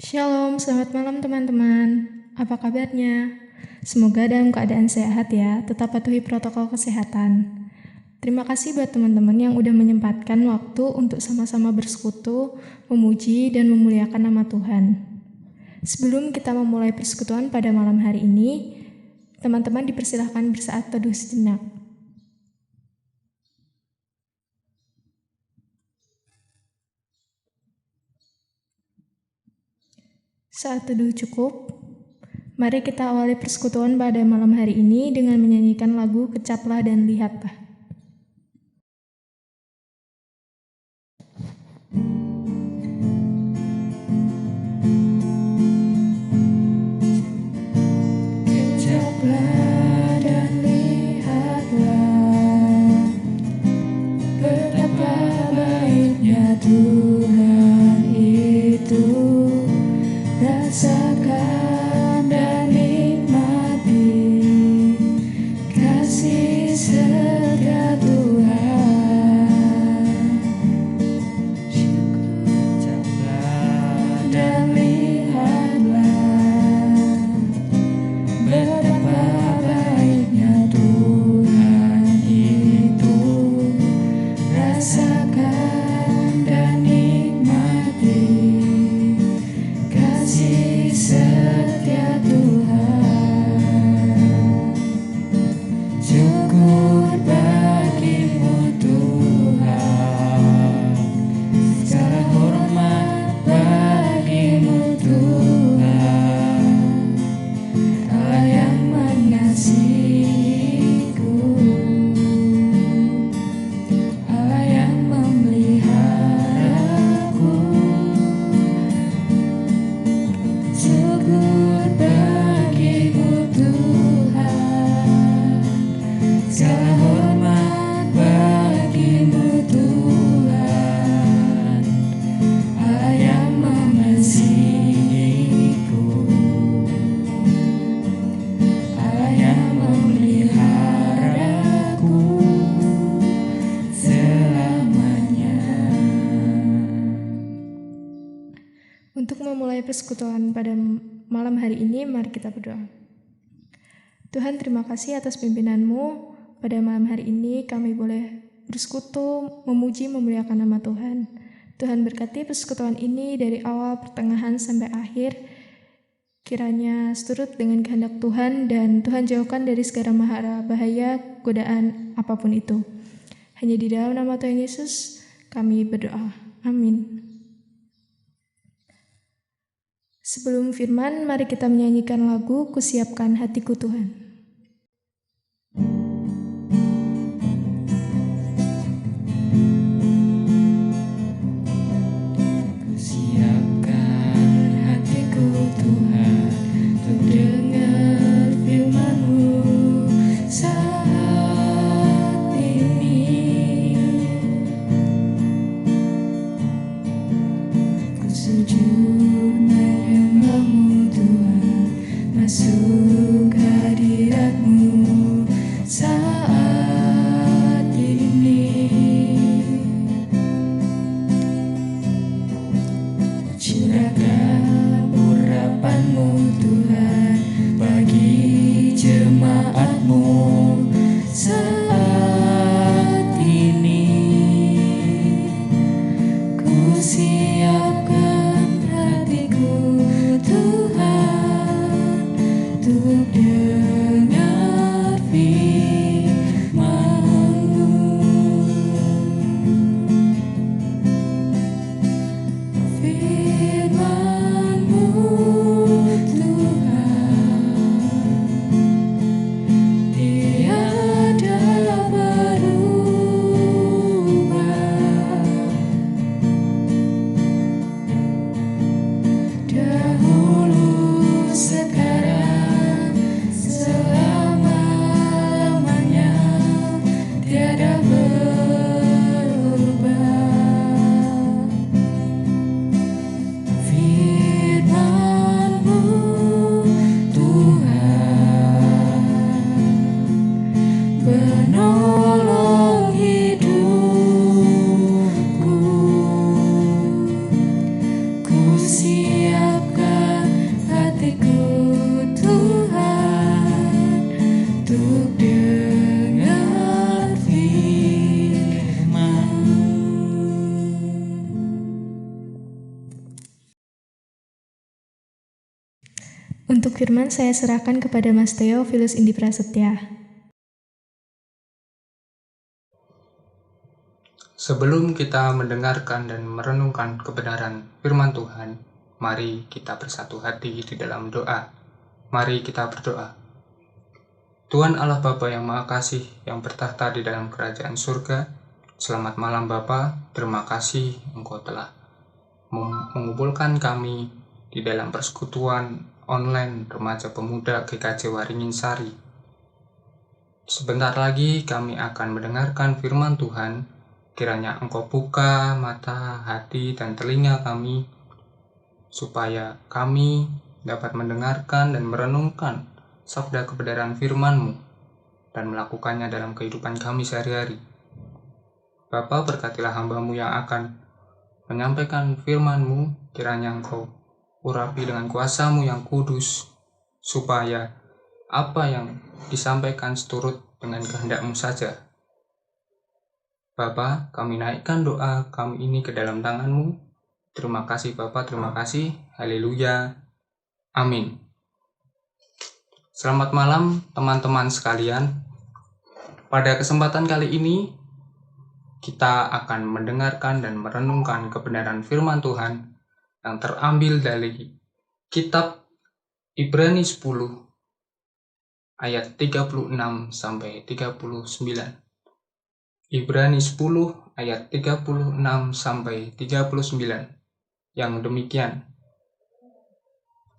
Shalom, selamat malam teman-teman. Apa kabarnya? Semoga dalam keadaan sehat ya, tetap patuhi protokol kesehatan. Terima kasih buat teman-teman yang udah menyempatkan waktu untuk sama-sama bersekutu, memuji, dan memuliakan nama Tuhan. Sebelum kita memulai persekutuan pada malam hari ini, teman-teman dipersilahkan bersaat teduh sejenak. Saat teduh cukup, mari kita awali persekutuan pada malam hari ini dengan menyanyikan lagu Kecaplah dan Lihatlah. Kecaplah dan lihatlah betapa baiknya Tuhan itu. Rasakan dan nikmati kasih setia Tuhan. Kecaplah dan lihatlah betapa baiknya Tuhan itu. Rasakan dan nikmati kasih setia Tuhan. Syukur bagimu Tuhan, segala hormat bagimu Tuhan, Allah yang mengasihiku, Allah yang memeliharaku. Syukur bagimu Tuhan, segala hormat bagimu Tuhan, Allah yang mengasihiku, Allah yang memeliharaku selamanya. Untuk memulai persekutuan pada malam hari ini, mari kita berdoa. Tuhan, terima kasih atas pimpinan-Mu. Pada malam hari ini kami boleh bersekutu, memuji, memuliakan nama Tuhan. Tuhan berkati persekutuan ini dari awal, pertengahan, sampai akhir. Kiranya seturut dengan kehendak Tuhan dan Tuhan jauhkan dari segala mara bahaya, godaan, apapun itu. Hanya di dalam nama Tuhan Yesus kami berdoa. Amin. Sebelum firman, mari kita menyanyikan lagu Kusiapkan Hatiku Tuhan. Kusiapkan hatiku Tuhan untuk dengar firman-Mu saat ini. Ku sujud menyembah-Mu Tuhan, masuk hadirat-Mu saat ini. Curahkan urapan-Mu Tuhan bagi jemaat-Mu saat ini. Ku siapkan hatiku Tuhan untuk dengar firman-Mu. Firman-Mu Tuhan tiada berubah. Dahulu, sekarang, selama-lamanya tiada berubah. Firman-Mu Tuhan penolong hidupku. Ku siapkan Untuk firman saya serahkan kepada Mas Theo Filus Indi Prasetya. Sebelum kita mendengarkan dan merenungkan kebenaran firman Tuhan, mari kita bersatu hati di dalam doa. Mari kita berdoa. Tuhan Allah Bapa yang Maha Kasih, yang bertahta di dalam kerajaan surga, selamat malam Bapa. Terima kasih Engkau telah mengumpulkan kami di dalam persekutuan online Remaja Pemuda GKJ Waringin Sari. Sebentar lagi kami akan mendengarkan firman Tuhan. Kiranya Engkau buka mata, hati, dan telinga kami, supaya kami dapat mendengarkan dan merenungkan sabda kebenaran firman-Mu dan melakukannya dalam kehidupan kami sehari-hari. Bapa, berkatilah hamba-Mu yang akan menyampaikan firman-Mu, kiranya Engkau urapi dengan kuasa-Mu yang kudus, supaya apa yang disampaikan seturut dengan kehendak-Mu saja. Bapa, kami naikkan doa kami ini ke dalam tangan-Mu. Terima kasih Bapa, terima kasih. Haleluya. Amin. Selamat malam teman-teman sekalian. Pada kesempatan kali ini, kita akan mendengarkan dan merenungkan kebenaran firman Tuhan yang terambil dari kitab Ibrani 10 ayat 36 sampai 39. Ibrani 10 ayat 36 sampai 39 yang demikian.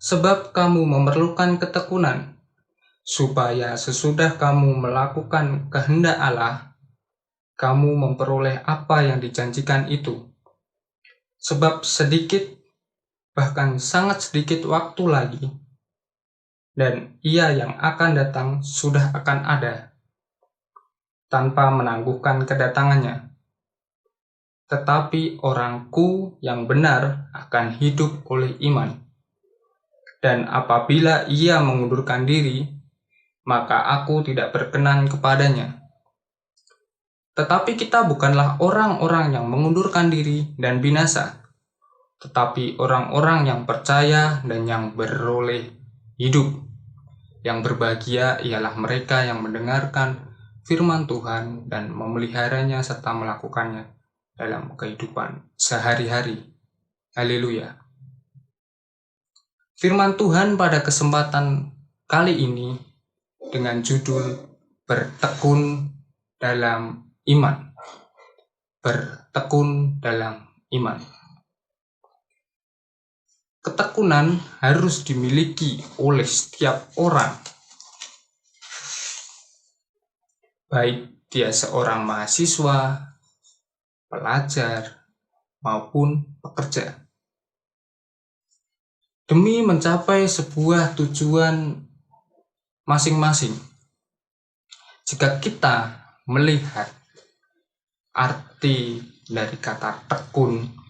Sebab kamu memerlukan ketekunan, supaya sesudah kamu melakukan kehendak Allah, kamu memperoleh apa yang dijanjikan itu. Sebab sedikit, bahkan sangat sedikit waktu lagi, dan Ia yang akan datang sudah akan ada, tanpa menangguhkan kedatangannya. Tetapi orangku yang benar akan hidup oleh iman. Dan apabila ia mengundurkan diri, maka aku tidak berkenan kepadanya. Tetapi kita bukanlah orang-orang yang mengundurkan diri dan binasa, tetapi orang-orang yang percaya dan yang beroleh hidup. Yang berbahagia ialah mereka yang mendengarkan firman Tuhan dan memeliharanya serta melakukannya dalam kehidupan sehari-hari. Haleluya. Firman Tuhan pada kesempatan kali ini dengan judul Bertekun dalam Iman. Bertekun dalam iman. Ketekunan harus dimiliki oleh setiap orang, baik dia seorang mahasiswa, pelajar, maupun pekerja. Demi mencapai sebuah tujuan masing-masing. Jika kita melihat arti dari kata tekun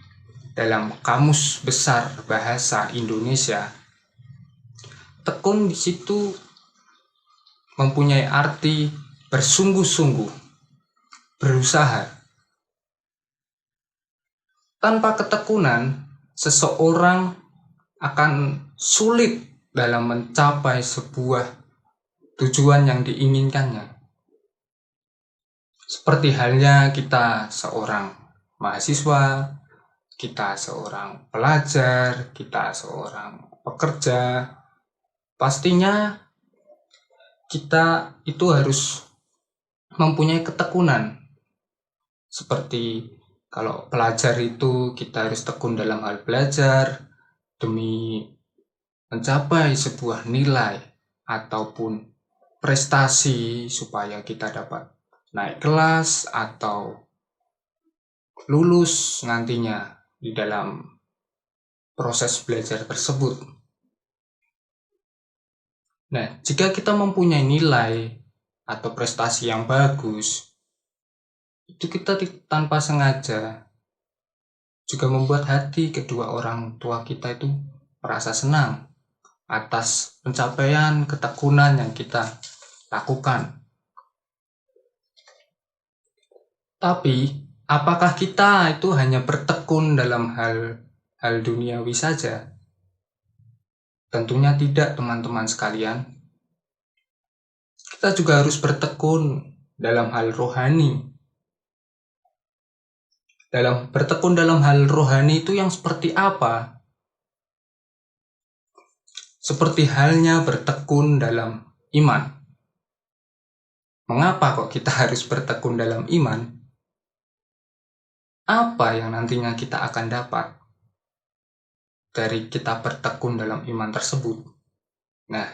dalam Kamus Besar Bahasa Indonesia, tekun di situ mempunyai arti bersungguh-sungguh, berusaha. Tanpa ketekunan, seseorang akan sulit dalam mencapai sebuah tujuan yang diinginkannya. Seperti halnya kita seorang mahasiswa, kita seorang pelajar, kita seorang pekerja, pastinya kita itu harus mempunyai ketekunan. Seperti kalau pelajar itu kita harus tekun dalam hal belajar, demi mencapai sebuah nilai ataupun prestasi supaya kita dapat naik kelas atau lulus nantinya di dalam proses belajar tersebut. Nah, jika kita mempunyai nilai atau prestasi yang bagus, itu kita tanpa sengaja juga membuat hati kedua orang tua kita itu merasa senang atas pencapaian ketekunan yang kita lakukan. Tapi, apakah kita itu hanya bertekun dalam hal duniawi saja? Tentunya tidak, teman-teman sekalian. Kita juga harus bertekun dalam hal rohani. Bertekun dalam hal rohani itu yang seperti apa? Seperti halnya bertekun dalam iman. Mengapa kok kita harus bertekun dalam iman? Apa yang nantinya kita akan dapat dari kita bertekun dalam iman tersebut? Nah,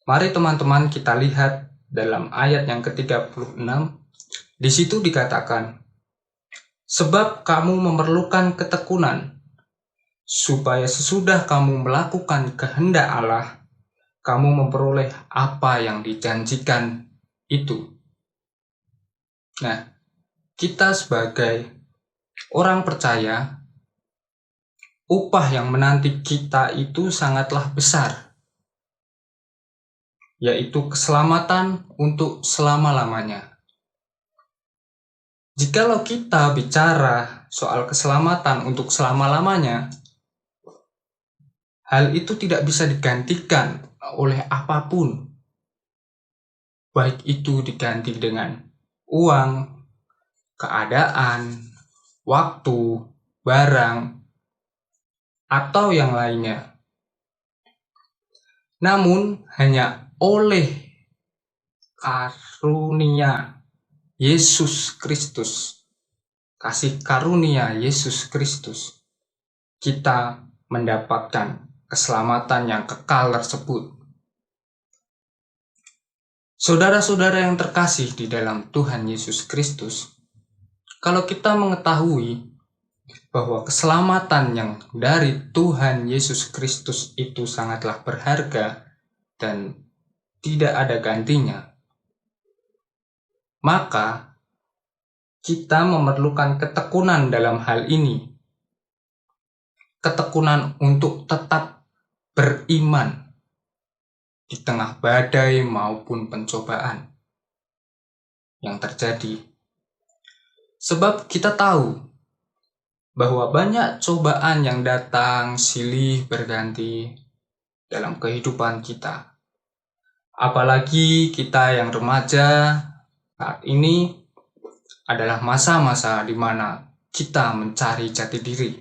mari teman-teman kita lihat dalam ayat yang ke-36. Di situ dikatakan, sebab kamu memerlukan ketekunan, supaya sesudah kamu melakukan kehendak Allah, kamu memperoleh apa yang dijanjikan itu. Nah, kita sebagai orang percaya, upah yang menanti kita itu sangatlah besar, yaitu keselamatan untuk selama-lamanya. Jikalau kita bicara soal keselamatan untuk selama-lamanya, hal itu tidak bisa digantikan oleh apapun. Baik itu diganti dengan uang, keadaan, waktu, barang, atau yang lainnya. Namun hanya oleh karunia Yesus Kristus, kasih karunia Yesus Kristus, kita mendapatkan keselamatan yang kekal tersebut. Saudara-saudara yang terkasih di dalam Tuhan Yesus Kristus, kalau kita mengetahui bahwa keselamatan yang dari Tuhan Yesus Kristus itu sangatlah berharga dan tidak ada gantinya, maka kita memerlukan ketekunan dalam hal ini. Ketekunan untuk tetap beriman di tengah badai maupun pencobaan yang terjadi. Sebab kita tahu bahwa banyak cobaan yang datang silih berganti dalam kehidupan kita. Apalagi kita yang remaja saat ini adalah masa-masa di mana kita mencari jati diri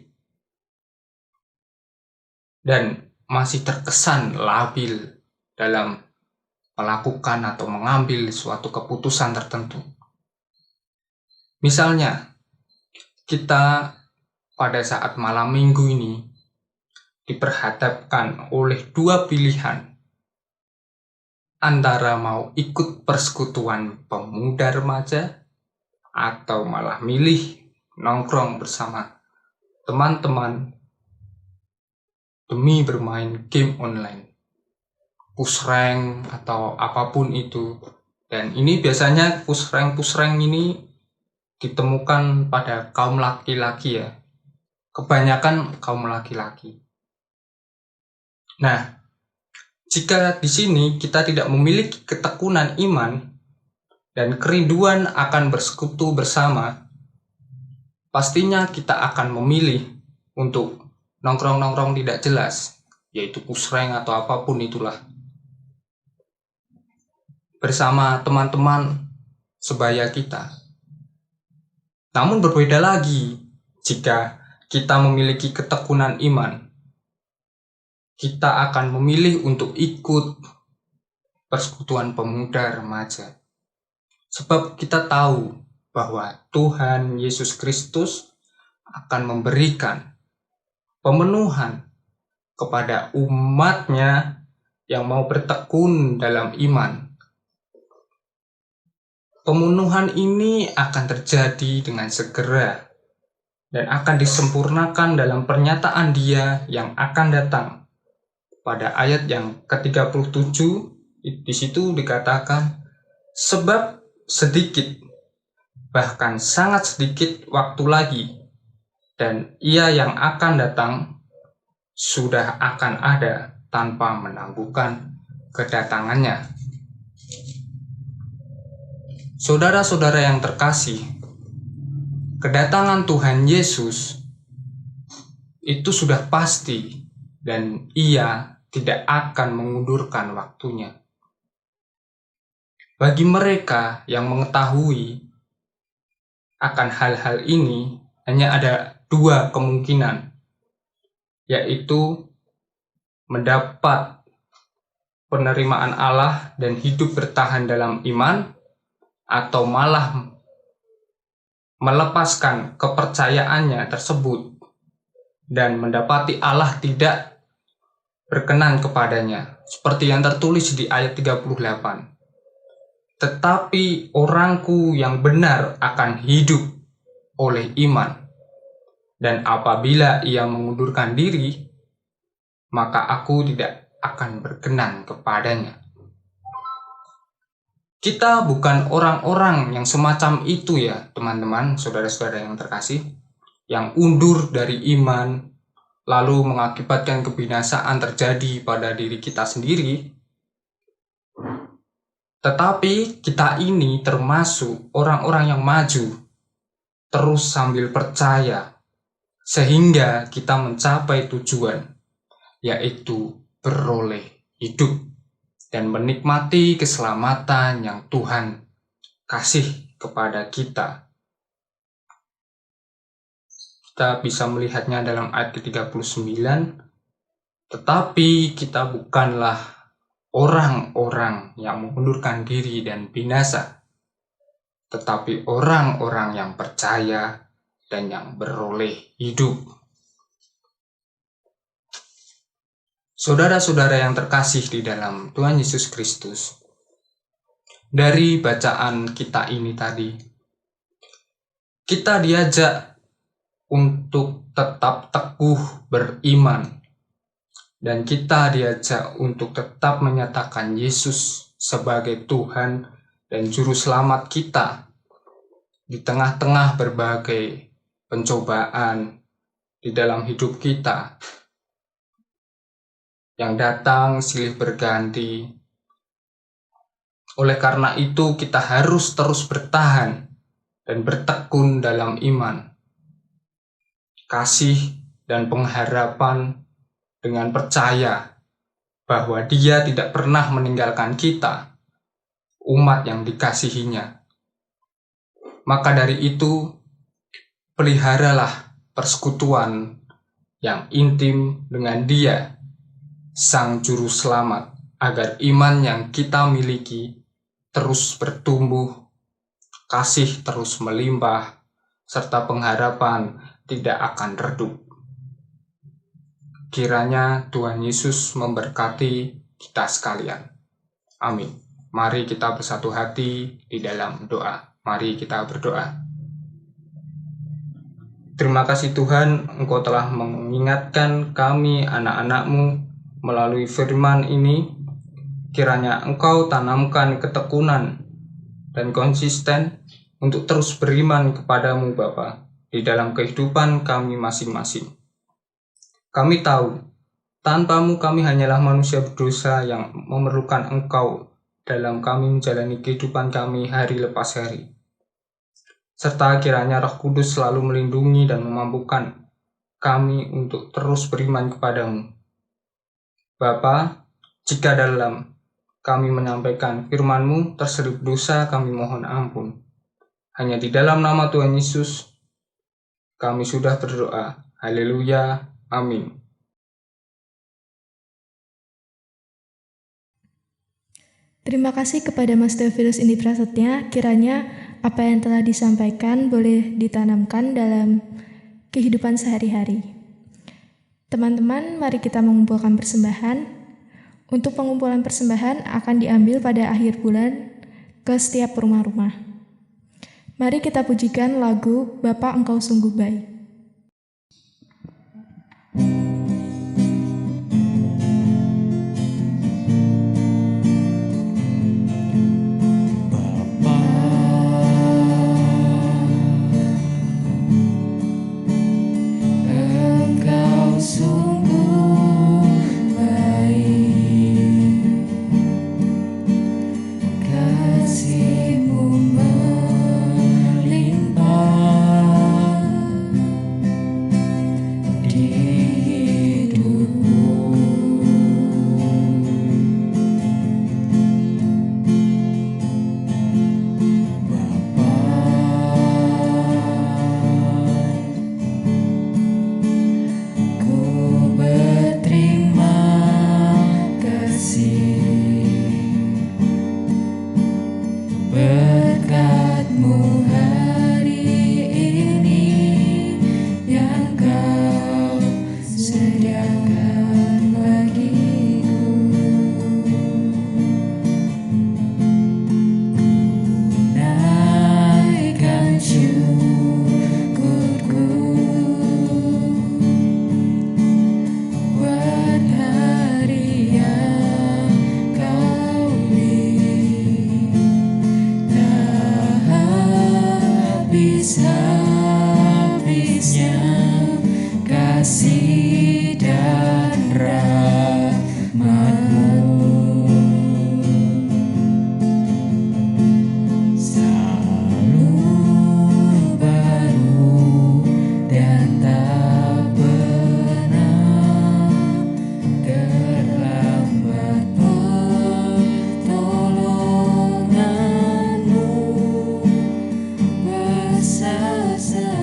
dan masih terkesan labil dalam melakukan atau mengambil suatu keputusan tertentu. Misalnya, kita pada saat malam minggu ini diperhadapkan oleh dua pilihan, antara mau ikut persekutuan pemuda remaja atau malah milih nongkrong bersama teman-teman demi bermain game online, push rank atau apapun itu. Dan ini biasanya push rank ini ditemukan pada kaum laki-laki ya, kebanyakan kaum laki-laki. Nah, jika di sini kita tidak memiliki ketekunan iman dan kerinduan akan bersekutu bersama, pastinya kita akan memilih untuk nongkrong-nongkrong tidak jelas, yaitu push rank atau apapun itulah, bersama teman-teman sebaya kita. Namun berbeda lagi jika kita memiliki ketekunan iman. Kita akan memilih untuk ikut persekutuan pemuda remaja. Sebab kita tahu bahwa Tuhan Yesus Kristus akan memberikan pemenuhan kepada umat-Nya yang mau bertekun dalam iman. Pemenuhan ini akan terjadi dengan segera dan akan disempurnakan dalam pernyataan Dia yang akan datang. Pada ayat yang ke-37 di situ dikatakan, sebab sedikit, bahkan sangat sedikit waktu lagi, dan Ia yang akan datang sudah akan ada tanpa menangguhkan kedatangannya. Saudara-saudara yang terkasih, kedatangan Tuhan Yesus itu sudah pasti dan Ia tidak akan mengundurkan waktunya. Bagi mereka yang mengetahui akan hal-hal ini, hanya ada dua kemungkinan, yaitu mendapat penerimaan Allah dan hidup bertahan dalam iman, atau malah melepaskan kepercayaannya tersebut dan mendapati Allah tidak berkenan kepadanya, seperti yang tertulis di ayat 38. Tetapi orangku yang benar akan hidup oleh iman, dan apabila ia mengundurkan diri, maka aku tidak akan berkenan kepadanya. Kita bukan orang-orang yang semacam itu ya teman-teman, saudara-saudara yang terkasih, yang undur dari iman lalu mengakibatkan kebinasaan terjadi pada diri kita sendiri. Tetapi kita ini termasuk orang-orang yang maju terus sambil percaya, sehingga kita mencapai tujuan, yaitu beroleh hidup dan menikmati keselamatan yang Tuhan kasih kepada kita. Kita bisa melihatnya dalam ayat ke-39, tetapi kita bukanlah orang-orang yang mengundurkan diri dan binasa, tetapi orang-orang yang percaya dan yang beroleh hidup. Saudara-saudara yang terkasih di dalam Tuhan Yesus Kristus, dari bacaan kita ini tadi, kita diajak untuk tetap teguh beriman, dan kita diajak untuk tetap menyatakan Yesus sebagai Tuhan dan Juru Selamat kita di tengah-tengah berbagai pencobaan di dalam hidup kita yang datang silih berganti. Oleh karena itu, kita harus terus bertahan dan bertekun dalam iman, kasih, dan pengharapan, dengan percaya bahwa Dia tidak pernah meninggalkan kita, umat yang dikasihinya. Maka dari itu, peliharalah persekutuan yang intim dengan Dia, Sang Juru Selamat, agar iman yang kita miliki terus bertumbuh, kasih terus melimpah, serta pengharapan tidak akan redup. Kiranya Tuhan Yesus memberkati kita sekalian. Amin. Mari kita bersatu hati di dalam doa. Mari kita berdoa. Terima kasih Tuhan, Engkau telah mengingatkan kami anak-anak-Mu melalui firman ini. Kiranya Engkau tanamkan ketekunan dan konsisten untuk terus beriman kepadamu Bapa di dalam kehidupan kami masing-masing. Kami tahu, tanpa-Mu kami hanyalah manusia berdosa yang memerlukan Engkau dalam kami menjalani kehidupan kami hari lepas hari. Serta kiranya Roh Kudus selalu melindungi dan memampukan kami untuk terus beriman kepadamu. Bapa, jika dalam kami menyampaikan firman-Mu terselip dosa, kami mohon ampun. Hanya di dalam nama Tuhan Yesus kami sudah berdoa. Haleluya. Amin. Terima kasih kepada Mas Theophilus Indi Prasetya. Kiranya apa yang telah disampaikan boleh ditanamkan dalam kehidupan sehari-hari. Teman-teman, mari kita mengumpulkan persembahan. Untuk pengumpulan persembahan akan diambil pada akhir bulan ke setiap rumah-rumah. Mari kita pujikan lagu Bapa Engkau Sungguh Baik. Kasih-Mu melimpah habis-habisnya kasih dan rahmat-Mu. Selalu baru dan tak pernah terlambat pertolongan-Mu. Besar setia-Mu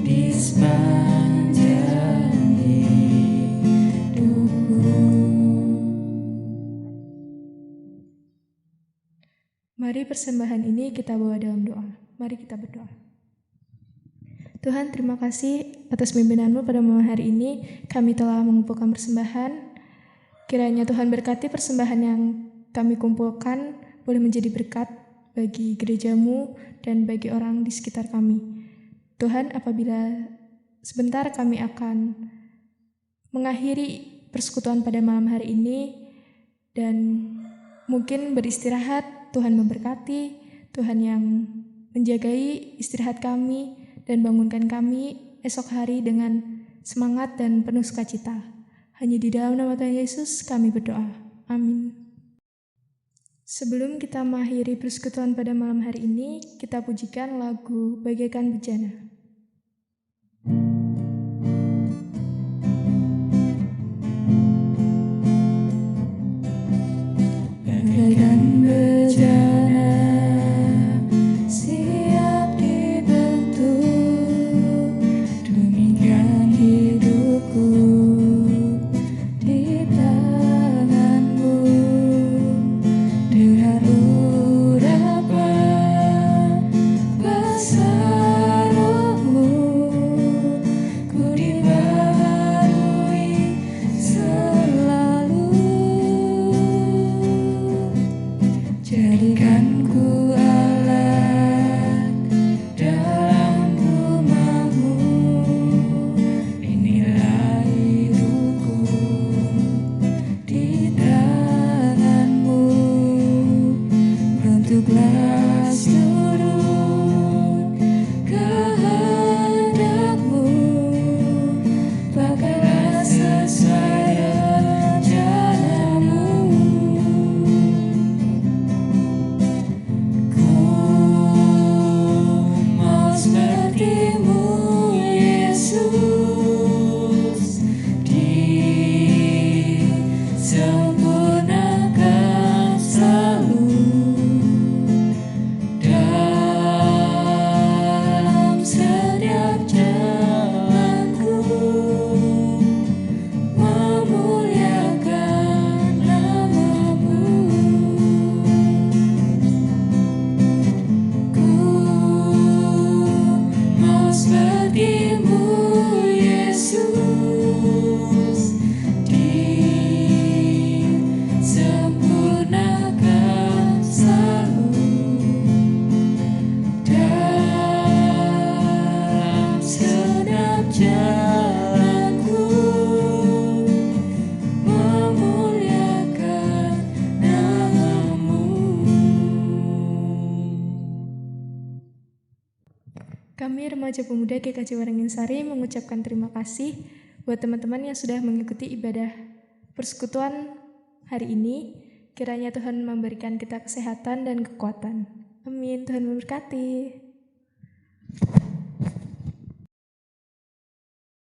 di sepanjang hidupku. Mari persembahan ini kita bawa dalam doa. Mari kita berdoa. Tuhan, terima kasih atas pimpinan-Mu pada malam hari ini. Kami telah mengumpulkan persembahan. Kiranya Tuhan berkati persembahan yang kami kumpulkan boleh menjadi berkat bagi gereja-Mu dan bagi orang di sekitar kami. Tuhan, apabila sebentar kami akan mengakhiri persekutuan pada malam hari ini dan mungkin beristirahat, Tuhan memberkati, Tuhan yang menjagai istirahat kami dan bangunkan kami esok hari dengan semangat dan penuh sukacita. Hanya di dalam nama Tuhan Yesus kami berdoa. Amin. Sebelum kita mengakhiri persekutuan pada malam hari ini, kita pujikan lagu Bagaikan Bejana. Bagaikan bejana siap dibentuk, demikian hidupku di tangan-Mu. Dengan urapan besar Roh-Mu, ku dibaharui selalu. Jadikan ku alat dalam rumah-Mu, inilah hidupku di tangan-Mu. Bentuklah seluruh kehendak-Mu, pakailah sesuai rencana-Mu. Mau seperti-Mu, Yesus, disempurnakan selalu dalam setiap jalanku, memuliakan nama-Mu. Mau seperti-Mu, Yesus, disempurnakan selalu dalam setiap jalanku, memuliakan nama-Mu. Kami remaja pemuda GKJ Waringin Sari mengucapkan terima kasih buat teman-teman yang sudah mengikuti ibadah persekutuan hari ini. Kiranya Tuhan memberikan kita kesehatan dan kekuatan. Amin. Tuhan memberkati.